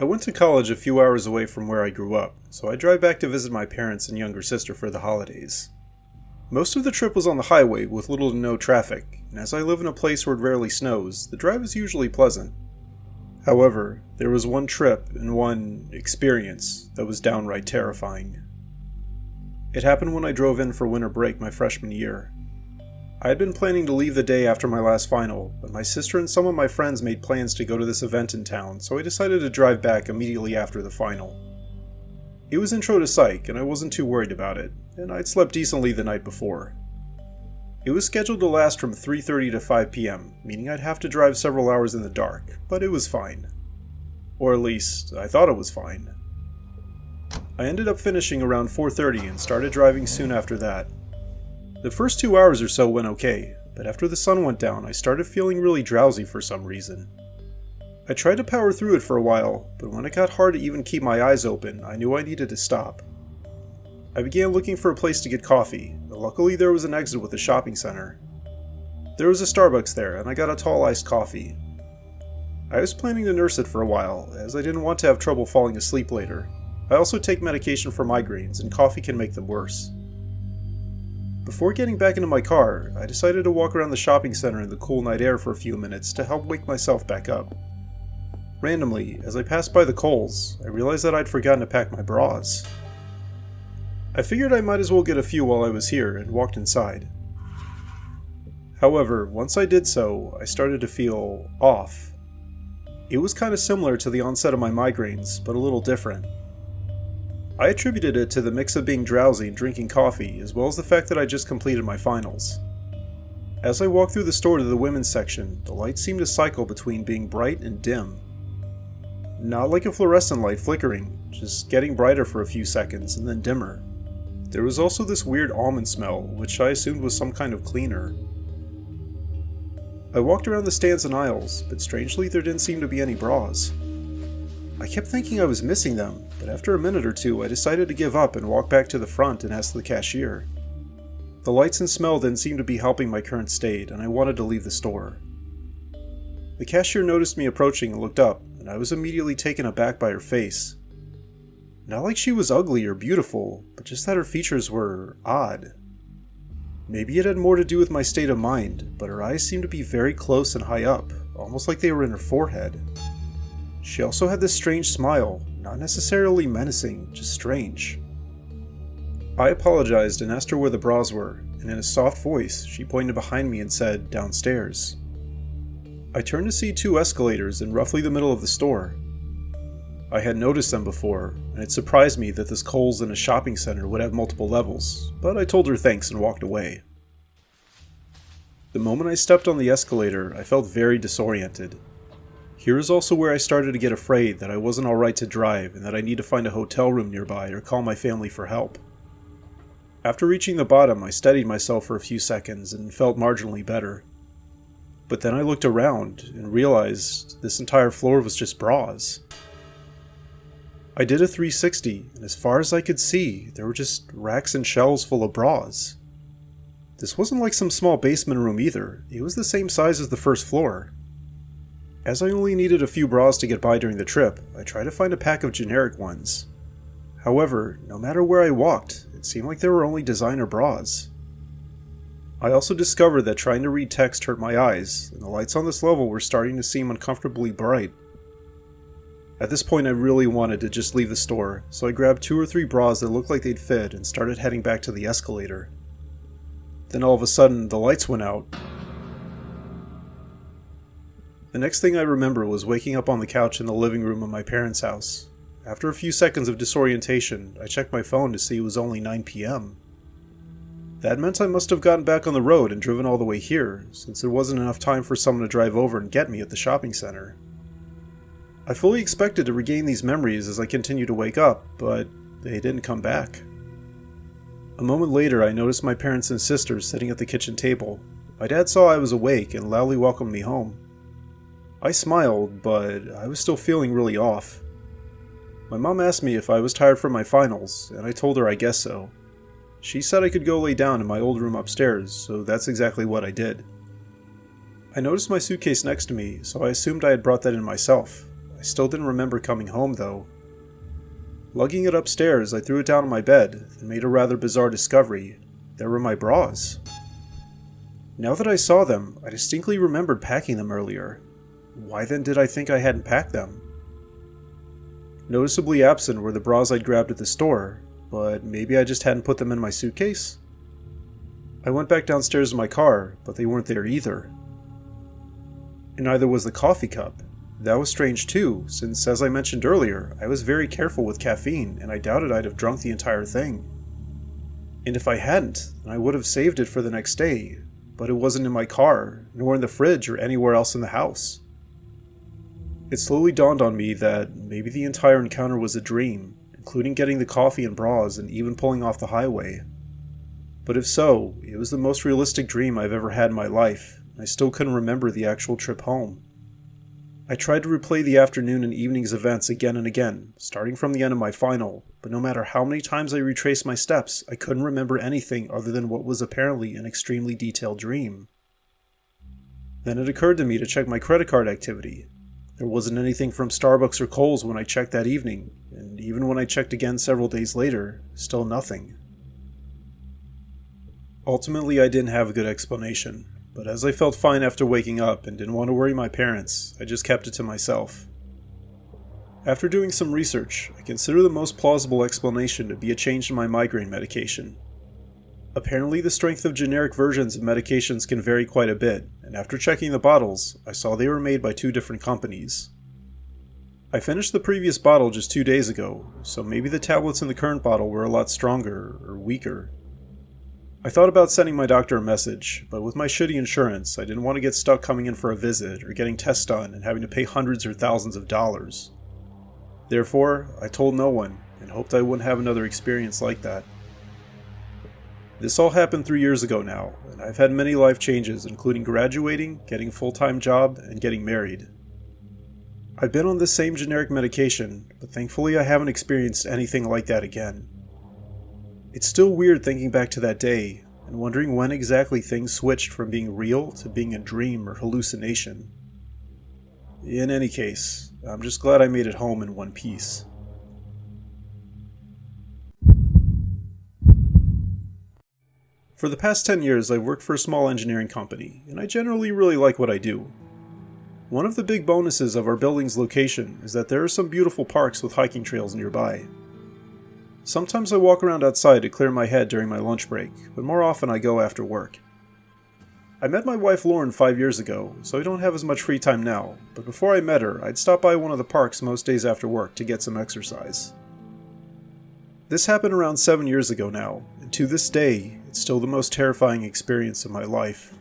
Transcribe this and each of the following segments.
I went to college a few hours away from where I grew up, so I drive back to visit my parents and younger sister for the holidays. Most of the trip was on the highway with little to no traffic, and as I live in a place where it rarely snows, the drive is usually pleasant. However, there was one trip and one experience that was downright terrifying. It happened when I drove in for winter break my freshman year. I had been planning to leave the day after my last final, but my sister and some of my friends made plans to go to this event in town, so I decided to drive back immediately after the final. It was intro to psych, and I wasn't too worried about it, and I'd slept decently the night before. It was scheduled to last from 3:30 to 5 p.m., meaning I'd have to drive several hours in the dark, but it was fine. Or at least, I thought it was fine. I ended up finishing around 4:30 and started driving soon after that. The first 2 hours or so went okay, but after the sun went down I started feeling really drowsy for some reason. I tried to power through it for a while, but when it got hard to even keep my eyes open, I knew I needed to stop. I began looking for a place to get coffee, but luckily there was an exit with a shopping center. There was a Starbucks there, and I got a tall iced coffee. I was planning to nurse it for a while, as I didn't want to have trouble falling asleep later. I also take medication for migraines, and coffee can make them worse. Before getting back into my car, I decided to walk around the shopping center in the cool night air for a few minutes to help wake myself back up. Randomly, as I passed by the Kohl's, I realized that I'd forgotten to pack my bras. I figured I might as well get a few while I was here and walked inside. However, once I did so, I started to feel off. It was kind of similar to the onset of my migraines, but a little different. I attributed it to the mix of being drowsy and drinking coffee, as well as the fact that I just completed my finals. As I walked through the store to the women's section, the lights seemed to cycle between being bright and dim. Not like a fluorescent light flickering, just getting brighter for a few seconds and then dimmer. There was also this weird almond smell, which I assumed was some kind of cleaner. I walked around the stands and aisles, but strangely there didn't seem to be any bras. I kept thinking I was missing them, but after a minute or two I decided to give up and walk back to the front and ask the cashier. The lights and smell didn't seem to be helping my current state, and I wanted to leave the store. The cashier noticed me approaching and looked up, and I was immediately taken aback by her face. Not like she was ugly or beautiful, but just that her features were odd. Maybe it had more to do with my state of mind, but her eyes seemed to be very close and high up, almost like they were in her forehead. She also had this strange smile, not necessarily menacing, just strange. I apologized and asked her where the bras were, and in a soft voice, she pointed behind me and said, "Downstairs." I turned to see two escalators in roughly the middle of the store. I had noticed them before, and it surprised me that this Kohl's in a shopping center would have multiple levels, but I told her thanks and walked away. The moment I stepped on the escalator, I felt very disoriented. Here is also where I started to get afraid that I wasn't alright to drive and that I need to find a hotel room nearby or call my family for help. After reaching the bottom, I steadied myself for a few seconds and felt marginally better. But then I looked around and realized this entire floor was just bras. I did a 360, and as far as I could see, there were just racks and shelves full of bras. This wasn't like some small basement room either, it was the same size as the first floor. As I only needed a few bras to get by during the trip, I tried to find a pack of generic ones. However, no matter where I walked, it seemed like there were only designer bras. I also discovered that trying to read text hurt my eyes, and the lights on this level were starting to seem uncomfortably bright. At this point I really wanted to just leave the store, so I grabbed 2 or 3 bras that looked like they'd fit and started heading back to the escalator. Then all of a sudden, the lights went out. The next thing I remember was waking up on the couch in the living room of my parents' house. After a few seconds of disorientation, I checked my phone to see it was only 9 p.m. That meant I must have gotten back on the road and driven all the way here, since there wasn't enough time for someone to drive over and get me at the shopping center. I fully expected to regain these memories as I continued to wake up, but they didn't come back. A moment later, I noticed my parents and sisters sitting at the kitchen table. My dad saw I was awake and loudly welcomed me home. I smiled, but I was still feeling really off. My mom asked me if I was tired from my finals, and I told her I guess so. She said I could go lay down in my old room upstairs, so that's exactly what I did. I noticed my suitcase next to me, so I assumed I had brought that in myself. I still didn't remember coming home though. Lugging it upstairs, I threw it down on my bed and made a rather bizarre discovery. There were my bras. Now that I saw them, I distinctly remembered packing them earlier. Why then did I think I hadn't packed them? Noticeably absent were the bras I'd grabbed at the store, but maybe I just hadn't put them in my suitcase? I went back downstairs to my car, but they weren't there either. And neither was the coffee cup. That was strange too, since as I mentioned earlier, I was very careful with caffeine and I doubted I'd have drunk the entire thing. And if I hadn't, then I would have saved it for the next day, but it wasn't in my car, nor in the fridge or anywhere else in the house. It slowly dawned on me that maybe the entire encounter was a dream, including getting the coffee and bras and even pulling off the highway. But if so, it was the most realistic dream I've ever had in my life, and I still couldn't remember the actual trip home. I tried to replay the afternoon and evening's events again and again, starting from the end of my final, but no matter how many times I retraced my steps, I couldn't remember anything other than what was apparently an extremely detailed dream. Then it occurred to me to check my credit card activity. There wasn't anything from Starbucks or Kohl's when I checked that evening, and even when I checked again several days later, still nothing. Ultimately, I didn't have a good explanation, but as I felt fine after waking up and didn't want to worry my parents, I just kept it to myself. After doing some research, I consider the most plausible explanation to be a change in my migraine medication. Apparently, the strength of generic versions of medications can vary quite a bit, and after checking the bottles, I saw they were made by 2 different companies. I finished the previous bottle just 2 days ago, so maybe the tablets in the current bottle were a lot stronger or weaker. I thought about sending my doctor a message, but with my shitty insurance, I didn't want to get stuck coming in for a visit or getting tests done and having to pay hundreds or thousands of dollars. Therefore, I told no one and hoped I wouldn't have another experience like that. This all happened 3 years ago now, and I've had many life changes, including graduating, getting a full-time job, and getting married. I've been on this same generic medication, but thankfully I haven't experienced anything like that again. It's still weird thinking back to that day, and wondering when exactly things switched from being real to being a dream or hallucination. In any case, I'm just glad I made it home in one piece. For the past 10 years, I've worked for a small engineering company, and I generally really like what I do. One of the big bonuses of our building's location is that there are some beautiful parks with hiking trails nearby. Sometimes I walk around outside to clear my head during my lunch break, but more often I go after work. I met my wife Lauren 5 years ago, so I don't have as much free time now, but before I met her, I'd stop by one of the parks most days after work to get some exercise. This happened around 7 years ago now, and to this day, it's still the most terrifying experience of my life.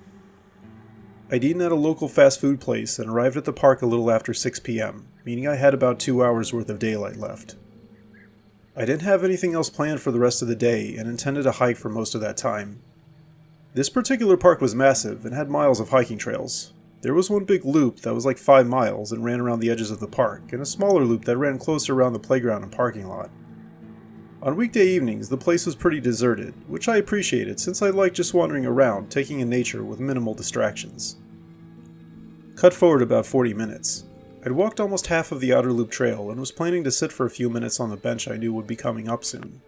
I'd eaten at a local fast food place and arrived at the park a little after 6 p.m., meaning I had about 2 hours worth of daylight left. I didn't have anything else planned for the rest of the day and intended to hike for most of that time. This particular park was massive and had miles of hiking trails. There was one big loop that was like 5 miles and ran around the edges of the park, and a smaller loop that ran closer around the playground and parking lot. On weekday evenings, the place was pretty deserted, which I appreciated since I liked just wandering around, taking in nature with minimal distractions. Cut forward about 40 minutes. I'd walked almost half of the outer loop trail and was planning to sit for a few minutes on the bench I knew would be coming up soon.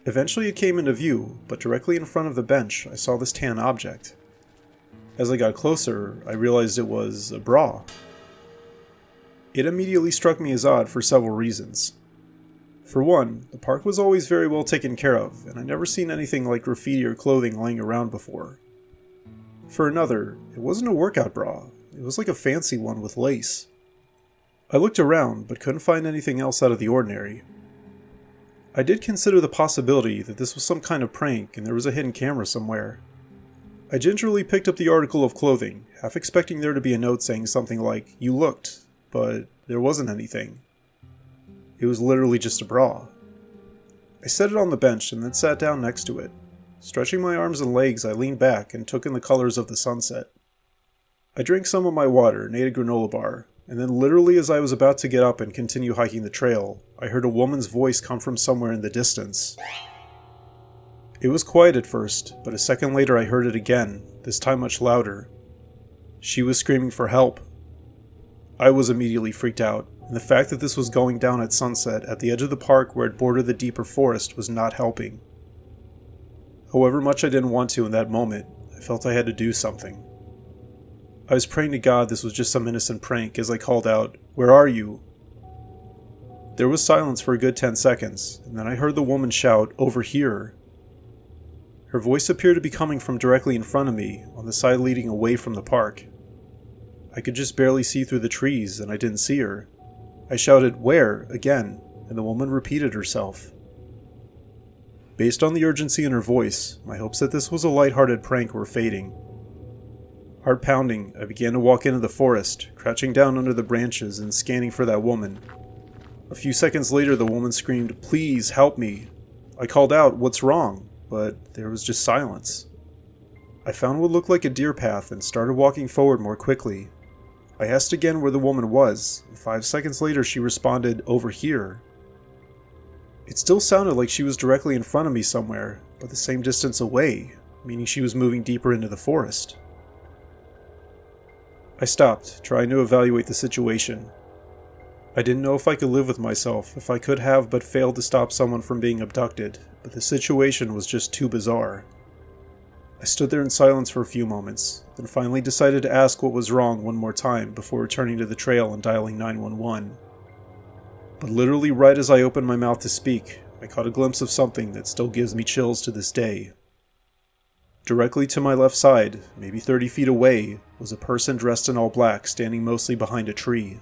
Eventually it came into view, but directly in front of the bench I saw this tan object. As I got closer, I realized it was a bra. It immediately struck me as odd for several reasons. For one, the park was always very well taken care of, and I'd never seen anything like graffiti or clothing laying around before. For another, it wasn't a workout bra, it was like a fancy one with lace. I looked around, but couldn't find anything else out of the ordinary. I did consider the possibility that this was some kind of prank and there was a hidden camera somewhere. I gingerly picked up the article of clothing, half expecting there to be a note saying something like, "You looked," but there wasn't anything. It was literally just a bra. I set it on the bench and then sat down next to it. Stretching my arms and legs, I leaned back and took in the colors of the sunset. I drank some of my water and ate a granola bar, and then literally as I was about to get up and continue hiking the trail, I heard a woman's voice come from somewhere in the distance. It was quiet at first, but a second later I heard it again, this time much louder. She was screaming for help. I was immediately freaked out, and the fact that this was going down at sunset at the edge of the park where it bordered the deeper forest was not helping. However much I didn't want to in that moment, I felt I had to do something. I was praying to God this was just some innocent prank as I called out, "Where are you?" There was silence for a good 10 seconds, and then I heard the woman shout, "Over here." Her voice appeared to be coming from directly in front of me, on the side leading away from the park. I could just barely see through the trees, and I didn't see her. I shouted, "Where?" again, and the woman repeated herself. Based on the urgency in her voice, my hopes that this was a lighthearted prank were fading. Heart pounding, I began to walk into the forest, crouching down under the branches and scanning for that woman. A few seconds later, the woman screamed, "Please, help me." I called out, "What's wrong?" but there was just silence. I found what looked like a deer path and started walking forward more quickly. I asked again where the woman was, and 5 seconds later she responded, "Over here." It still sounded like she was directly in front of me somewhere, but the same distance away, meaning she was moving deeper into the forest. I stopped, trying to evaluate the situation. I didn't know if I could live with myself, if I could have but failed to stop someone from being abducted, but the situation was just too bizarre. I stood there in silence for a few moments, then finally decided to ask what was wrong one more time before returning to the trail and dialing 911. But literally right as I opened my mouth to speak, I caught a glimpse of something that still gives me chills to this day. Directly to my left side, maybe 30 feet away, was a person dressed in all black standing mostly behind a tree.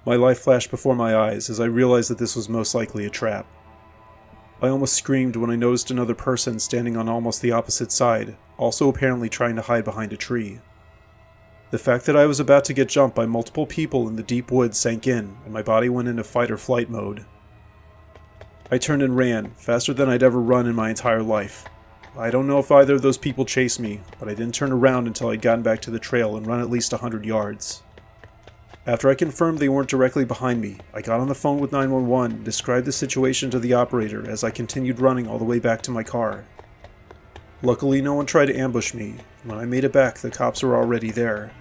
My life flashed before my eyes as I realized that this was most likely a trap. I almost screamed when I noticed another person standing on almost the opposite side, also apparently trying to hide behind a tree. The fact that I was about to get jumped by multiple people in the deep woods sank in, and my body went into fight or flight mode. I turned and ran, faster than I'd ever run in my entire life. I don't know if either of those people chased me, but I didn't turn around until I'd gotten back to the trail and run at least 100 yards. After I confirmed they weren't directly behind me, I got on the phone with 911 and described the situation to the operator as I continued running all the way back to my car. Luckily, no one tried to ambush me. When I made it back, the cops were already there.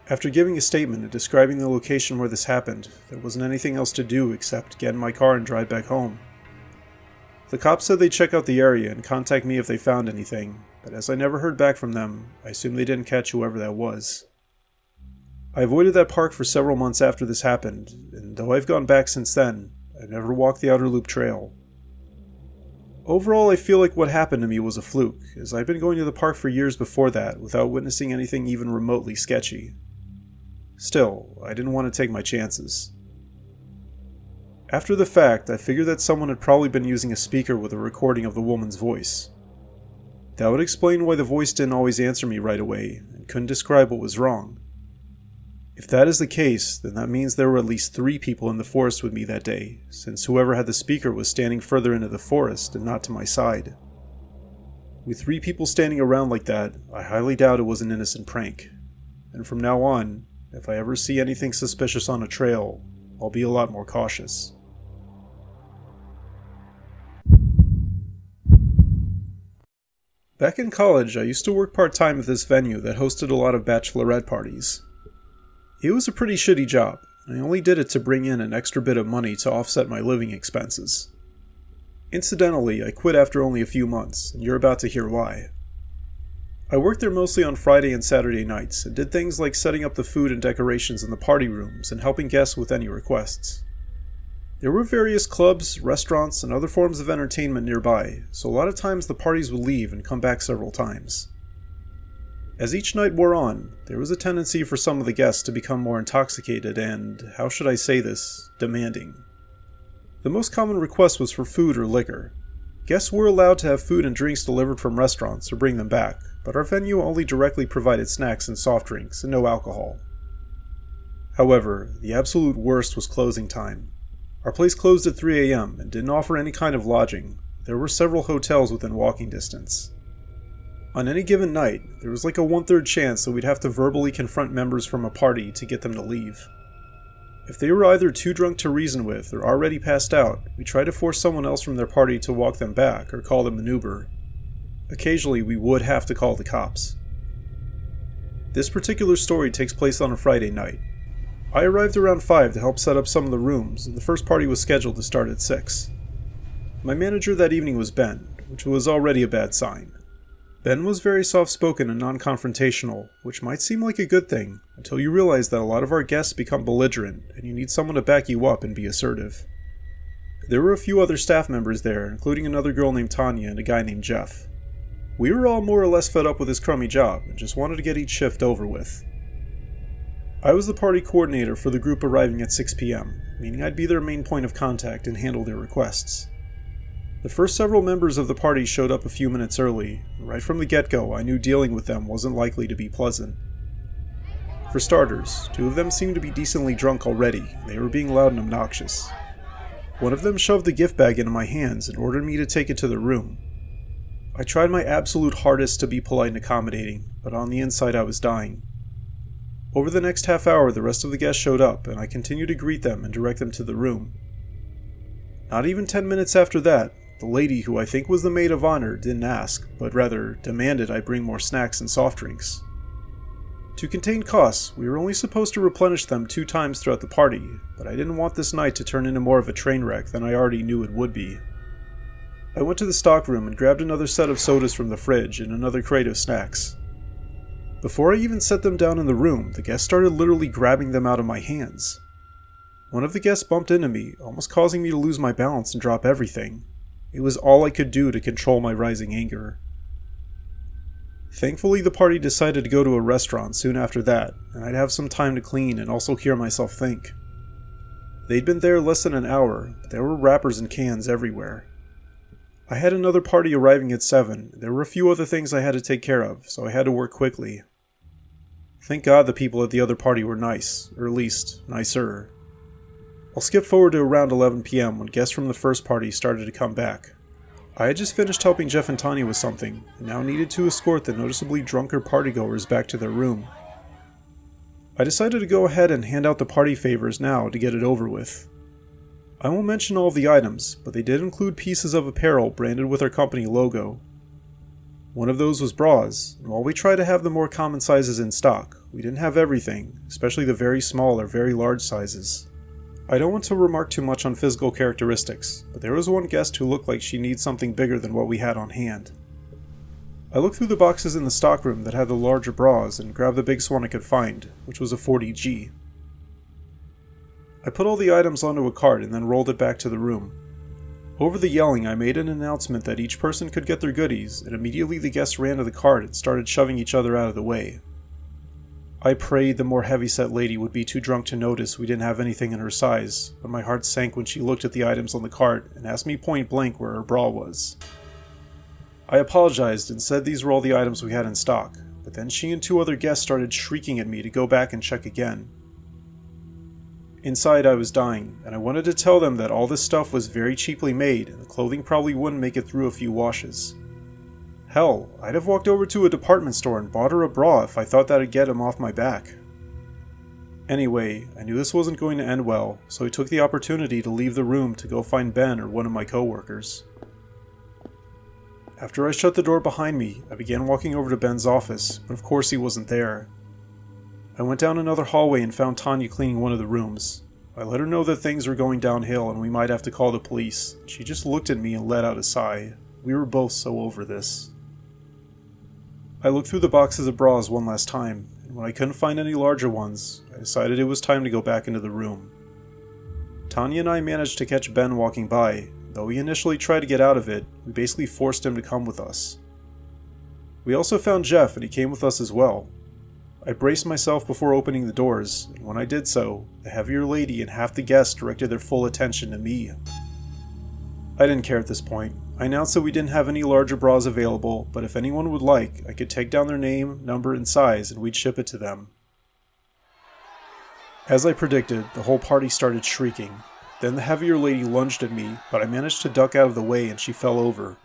After giving a statement and describing the location where this happened, there wasn't anything else to do except get in my car and drive back home. The cops said they'd check out the area and contact me if they found anything, but as I never heard back from them, I assumed they didn't catch whoever that was. I avoided that park for several months after this happened, and though I've gone back since then, I've never walked the Outer Loop Trail. Overall, I feel like what happened to me was a fluke, as I've been going to the park for years before that without witnessing anything even remotely sketchy. Still, I didn't want to take my chances. After the fact, I figured that someone had probably been using a speaker with a recording of the woman's voice. That would explain why the voice didn't always answer me right away, and couldn't describe what was wrong. If that is the case, then that means there were at least 3 people in the forest with me that day, since whoever had the speaker was standing further into the forest and not to my side. With 3 people standing around like that, I highly doubt it was an innocent prank. And from now on, if I ever see anything suspicious on a trail, I'll be a lot more cautious. Back in college, I used to work part-time at this venue that hosted a lot of bachelorette parties. It was a pretty shitty job, and I only did it to bring in an extra bit of money to offset my living expenses. Incidentally, I quit after only a few months, and you're about to hear why. I worked there mostly on Friday and Saturday nights, and did things like setting up the food and decorations in the party rooms and helping guests with any requests. There were various clubs, restaurants, and other forms of entertainment nearby, so a lot of times the parties would leave and come back several times. As each night wore on, there was a tendency for some of the guests to become more intoxicated and, how should I say this, demanding. The most common request was for food or liquor. Guests were allowed to have food and drinks delivered from restaurants or bring them back, but our venue only directly provided snacks and soft drinks and no alcohol. However, the absolute worst was closing time. Our place closed at 3 a.m. and didn't offer any kind of lodging. There were several hotels within walking distance. On any given night, there was like a 1/3 chance that we'd have to verbally confront members from a party to get them to leave. If they were either too drunk to reason with or already passed out, we tried to force someone else from their party to walk them back or call them an Uber. Occasionally, we would have to call the cops. This particular story takes place on a Friday night. I arrived around 5 to help set up some of the rooms, and the first party was scheduled to start at 6. My manager that evening was Ben, which was already a bad sign. Ben was very soft-spoken and non-confrontational, which might seem like a good thing, until you realize that a lot of our guests become belligerent, and you need someone to back you up and be assertive. There were a few other staff members there, including another girl named Tanya and a guy named Jeff. We were all more or less fed up with this crummy job, and just wanted to get each shift over with. I was the party coordinator for the group arriving at 6 p.m., meaning I'd be their main point of contact and handle their requests. The first several members of the party showed up a few minutes early, and right from the get-go I knew dealing with them wasn't likely to be pleasant. For starters, 2 of them seemed to be decently drunk already, and they were being loud and obnoxious. One of them shoved the gift bag into my hands and ordered me to take it to their room. I tried my absolute hardest to be polite and accommodating, but on the inside I was dying. Over the next half hour, the rest of the guests showed up, and I continued to greet them and direct them to the room. Not even 10 minutes after that, the lady, who I think was the maid of honor, didn't ask, but rather demanded I bring more snacks and soft drinks. To contain costs, we were only supposed to replenish them 2 times throughout the party, but I didn't want this night to turn into more of a train wreck than I already knew it would be. I went to the stockroom and grabbed another set of sodas from the fridge and another crate of snacks. Before I even set them down in the room, the guests started literally grabbing them out of my hands. One of the guests bumped into me, almost causing me to lose my balance and drop everything. It was all I could do to control my rising anger. Thankfully, the party decided to go to a restaurant soon after that, and I'd have some time to clean and also hear myself think. They'd been there less than an hour, but there were wrappers and cans everywhere. I had another party arriving at 7, and there were a few other things I had to take care of, so I had to work quickly. Thank God the people at the other party were nice, or at least, nicer. I'll skip forward to around 11 p.m. when guests from the first party started to come back. I had just finished helping Jeff and Tanya with something, and now needed to escort the noticeably drunker partygoers back to their room. I decided to go ahead and hand out the party favors now to get it over with. I won't mention all of the items, but they did include pieces of apparel branded with our company logo. One of those was bras, and while we tried to have the more common sizes in stock, we didn't have everything, especially the very small or very large sizes. I don't want to remark too much on physical characteristics, but there was one guest who looked like she needed something bigger than what we had on hand. I looked through the boxes in the stockroom that had the larger bras and grabbed the biggest one I could find, which was a 40G. I put all the items onto a cart and then rolled it back to the room. Over the yelling, I made an announcement that each person could get their goodies, and immediately the guests ran to the cart and started shoving each other out of the way. I prayed the more heavy-set lady would be too drunk to notice we didn't have anything in her size, but my heart sank when she looked at the items on the cart and asked me point blank where her bra was. I apologized and said these were all the items we had in stock, but then she and 2 other guests started shrieking at me to go back and check again. Inside I was dying, and I wanted to tell them that all this stuff was very cheaply made and the clothing probably wouldn't make it through a few washes. Hell, I'd have walked over to a department store and bought her a bra if I thought that'd get him off my back. Anyway, I knew this wasn't going to end well, so I took the opportunity to leave the room to go find Ben or one of my coworkers. After I shut the door behind me, I began walking over to Ben's office, but of course he wasn't there. I went down another hallway and found Tanya cleaning one of the rooms. I let her know that things were going downhill and we might have to call the police. She just looked at me and let out a sigh. We were both so over this. I looked through the boxes of bras one last time, and when I couldn't find any larger ones, I decided it was time to go back into the room. Tanya and I managed to catch Ben walking by. Though he initially tried to get out of it, we basically forced him to come with us. We also found Jeff, and he came with us as well. I braced myself before opening the doors, and when I did so, the heavier lady and half the guests directed their full attention to me. I didn't care at this point. I announced that we didn't have any larger bras available, but if anyone would like, I could take down their name, number, and size, and we'd ship it to them. As I predicted, the whole party started shrieking. Then the heavier lady lunged at me, but I managed to duck out of the way and she fell over.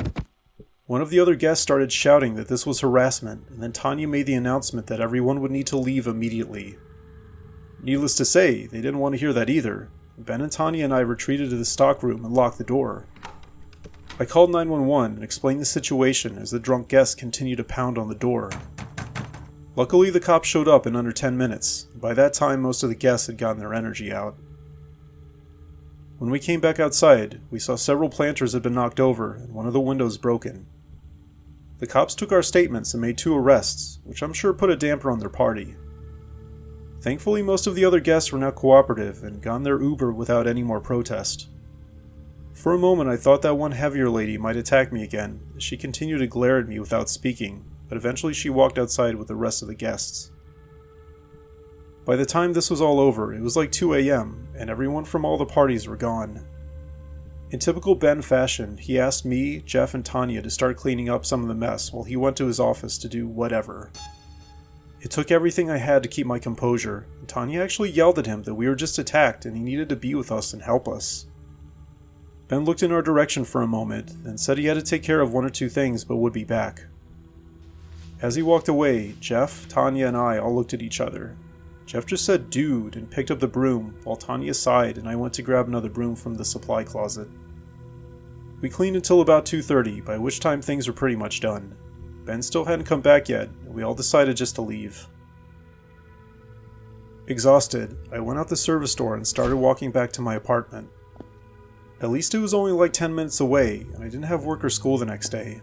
One of the other guests started shouting that this was harassment, and then Tanya made the announcement that everyone would need to leave immediately. Needless to say, they didn't want to hear that either. Ben and Tanya and I retreated to the stockroom and locked the door. I called 911 and explained the situation as the drunk guests continued to pound on the door. Luckily, the cops showed up in under 10 minutes. By that time, most of the guests had gotten their energy out. When we came back outside, we saw several planters had been knocked over and one of the windows broken. The cops took our statements and made 2 arrests, which I'm sure put a damper on their party. Thankfully, most of the other guests were now cooperative and got their Uber without any more protest. For a moment, I thought that one heavier lady might attack me again, as she continued to glare at me without speaking, but eventually she walked outside with the rest of the guests. By the time this was all over, it was like 2 a.m., and everyone from all the parties were gone. In typical Ben fashion, he asked me, Jeff, and Tanya to start cleaning up some of the mess while he went to his office to do whatever. It took everything I had to keep my composure, and Tanya actually yelled at him that we were just attacked and he needed to be with us and help us. Ben looked in our direction for a moment, and said he had to take care of 1 or 2 things but would be back. As he walked away, Jeff, Tanya, and I all looked at each other. Jeff just said "dude" and picked up the broom, while Tanya sighed and I went to grab another broom from the supply closet. We cleaned until about 2:30, by which time things were pretty much done. Ben still hadn't come back yet, and we all decided just to leave. Exhausted, I went out the service door and started walking back to my apartment. At least it was only like 10 minutes away, and I didn't have work or school the next day.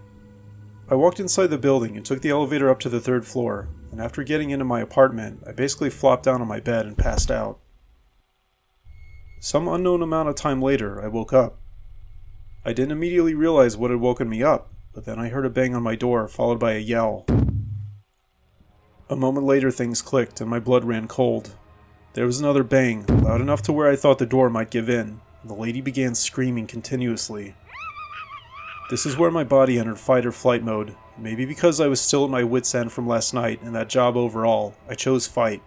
I walked inside the building and took the elevator up to the 3rd floor, and after getting into my apartment, I basically flopped down on my bed and passed out. Some unknown amount of time later, I woke up. I didn't immediately realize what had woken me up, but then I heard a bang on my door, followed by a yell. A moment later things clicked and my blood ran cold. There was another bang, loud enough to where I thought the door might give in, and the lady began screaming continuously. This is where my body entered fight or flight mode. Maybe because I was still at my wit's end from last night and that job overall, I chose fight.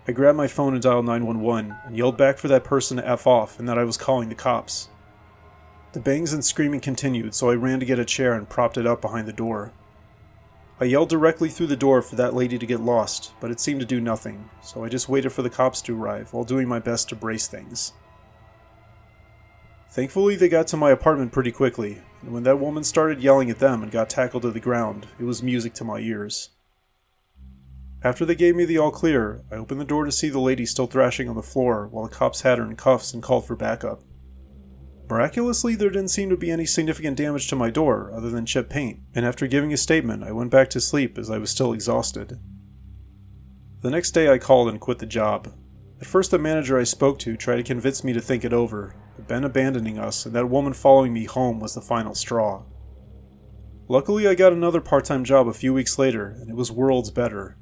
I grabbed my phone and dialed 911 and yelled back for that person to F off and that I was calling the cops. The bangs and screaming continued, so I ran to get a chair and propped it up behind the door. I yelled directly through the door for that lady to get lost, but it seemed to do nothing, so I just waited for the cops to arrive while doing my best to brace things. Thankfully, they got to my apartment pretty quickly, and when that woman started yelling at them and got tackled to the ground, it was music to my ears. After they gave me the all clear, I opened the door to see the lady still thrashing on the floor while the cops had her in cuffs and called for backup. Miraculously, there didn't seem to be any significant damage to my door other than chipped paint, and after giving a statement, I went back to sleep as I was still exhausted. The next day I called and quit the job. At first the manager I spoke to tried to convince me to think it over, but Ben abandoning us and that woman following me home was the final straw. Luckily I got another part-time job a few weeks later, and it was worlds better.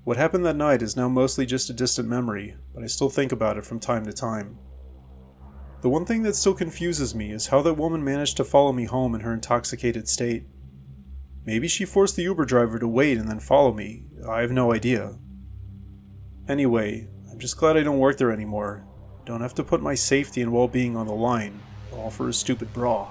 What happened that night is now mostly just a distant memory, but I still think about it from time to time. The one thing that still confuses me is how that woman managed to follow me home in her intoxicated state. Maybe she forced the Uber driver to wait and then follow me. I have no idea. Anyway, I'm just glad I don't work there anymore. I don't have to put my safety and well-being on the line, all for a stupid bra.